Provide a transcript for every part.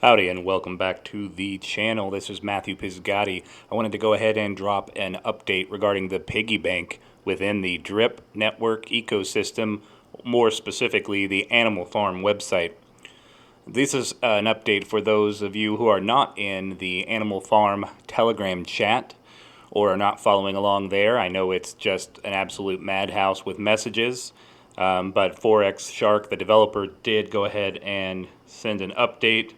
Howdy and welcome back to the channel. This is Matthew Pizgatti. I wanted to go ahead and drop an update regarding the Piggy Bank within the DRIP network ecosystem, more specifically the Animal Farm website. This is an update for those of you who are not in the Animal Farm Telegram chat or are not following along there. I know it's just an absolute madhouse with messages, but Forex Shark, the developer, did go ahead and send an update.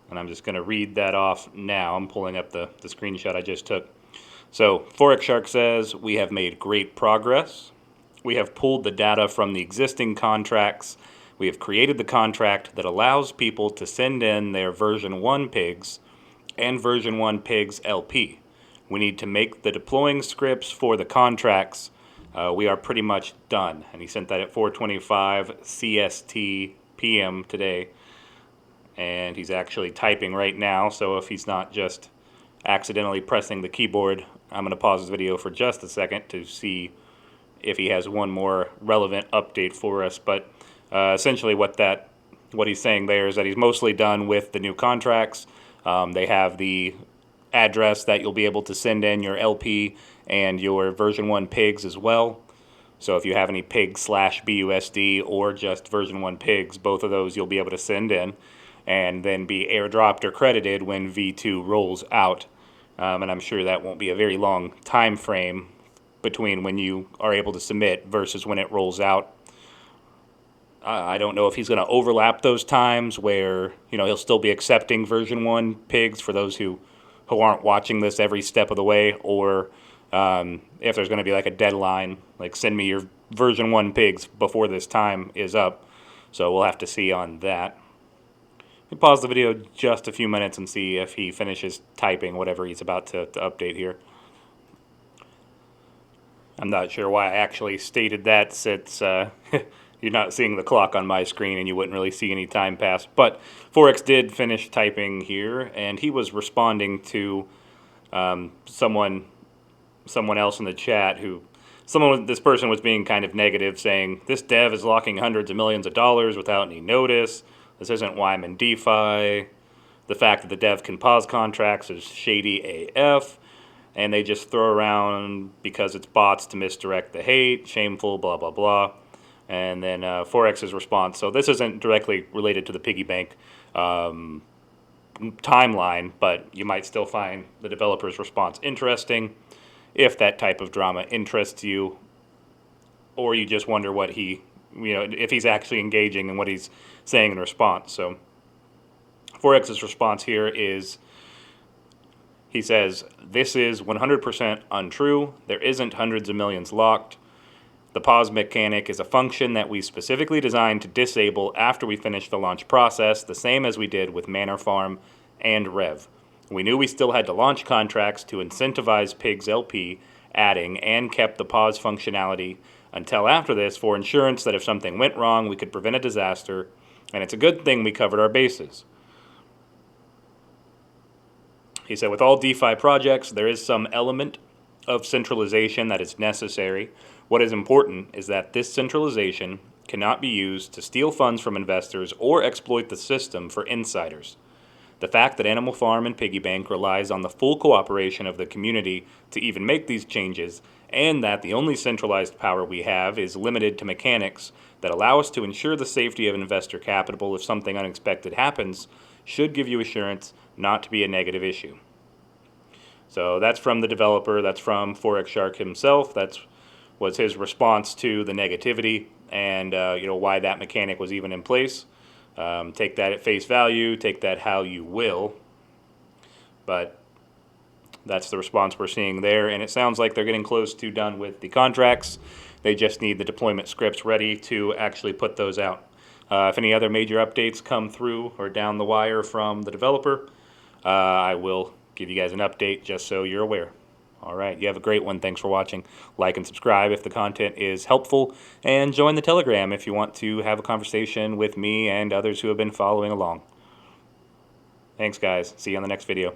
And I'm just going to read that off now. I'm pulling up the screenshot I just took. So Forex Shark says, we have made great progress. We have pulled the data from the existing contracts. We have created the contract that allows people to send in their version 1 pigs and version 1 pigs LP. We need to make the deploying scripts for the contracts. We are pretty much done. And he sent that at 4:25 CST PM today. And he's actually typing right now, so if he's not just accidentally pressing the keyboard, I'm going to pause this video for just a second to see if he has one more relevant update for us. But essentially what he's saying there is that he's mostly done with the new contracts. They have the address that you'll be able to send in your LP and your version 1 pigs as well. So if you have any pig/BUSD or just version 1 pigs, both of those you'll be able to send in and then be airdropped or credited when V2 rolls out. And I'm sure that won't be a very long time frame between when you are able to submit versus when it rolls out. I don't know if he's going to overlap those times where he'll still be accepting version 1 pigs for those who aren't watching this every step of the way, or if there's going to be like a deadline, like send me your version 1 pigs before this time is up. So we'll have to see on that. Pause the video just a few minutes and see if he finishes typing whatever he's about to update here. I'm not sure why I actually stated that, since you're not seeing the clock on my screen and you wouldn't really see any time pass. But Forex did finish typing here, and he was responding to someone else in the chat this person was being kind of negative, saying this dev is locking hundreds of millions of dollars without any notice. This isn't why I'm in DeFi. The fact that the dev can pause contracts is shady AF. And they just throw around because it's bots to misdirect the hate. Shameful, blah, blah, blah. And then Forex's response. So this isn't directly related to the Piggy Bank timeline, but you might still find the developer's response interesting if that type of drama interests you, or you just wonder what if he's actually engaging in what he's saying in response. So Forex's response here is, he says, this is 100% untrue. There isn't hundreds of millions locked. The pause mechanic is a function that we specifically designed to disable after we finish the launch process, the same as we did with Manor Farm and Rev. We knew we still had to launch contracts to incentivize Pigs LP, adding and kept the pause functionality until after this for insurance that if something went wrong, we could prevent a disaster, and it's a good thing we covered our bases. He said, with all DeFi projects, there is some element of centralization that is necessary. What is important is that this centralization cannot be used to steal funds from investors or exploit the system for insiders. The fact that Animal Farm and Piggy Bank relies on the full cooperation of the community to even make these changes, and that the only centralized power we have is limited to mechanics that allow us to ensure the safety of investor capital if something unexpected happens, should give you assurance not to be a negative issue. So that's from the developer, that's from Forex Shark himself, was his response to the negativity and why that mechanic was even in place. Take that at face value, take that how you will, but that's the response we're seeing there, and it sounds like they're getting close to done with the contracts. They just need the deployment scripts ready to actually put those out. If any other major updates come through or down the wire from the developer, I will give you guys an update just so you're aware. All right, you have a great one. Thanks for watching. Like and subscribe if the content is helpful, and join the Telegram if you want to have a conversation with me and others who have been following along. Thanks, guys. See you on the next video.